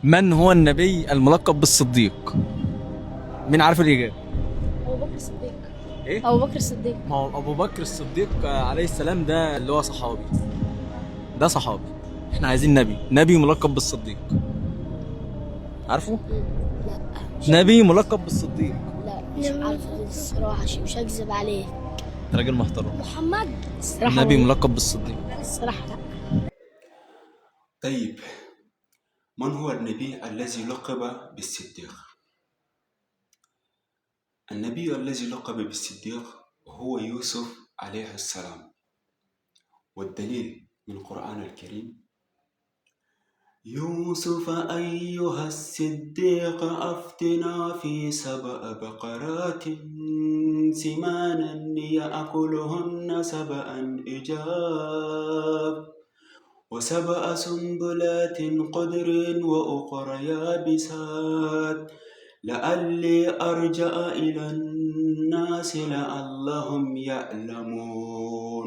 من هو النبي الملقب بالصديق؟ مين عارف الإجابة؟ أبو بكر الصديق. إيه؟ أبو بكر الصديق. ما هو أبو بكر الصديق عليه السلام ده اللي هو صحابي. ده صحابي. إحنا عايزين نبي ملقب بالصديق. عارفه؟ لا نبي ملقب بالصديق. لا مش عارف الصراحة، مش هكذب عليك. راجل محترم. محمد الصراحة نبي ملقب بالصديق. الصراحة لا. طيب، من هو النبي الذي لقب بالصديق؟ النبي الذي لقب بالصديق هو يوسف عليه السلام، والدليل من القرآن الكريم: يوسف أيها الصديق أفتنا في 7 بقرات سمان يأكلهن 7 إجاب و7 سنبلات خضر وأخر يابسات لعلي أرجع إلى الناس لعلهم يعلمون.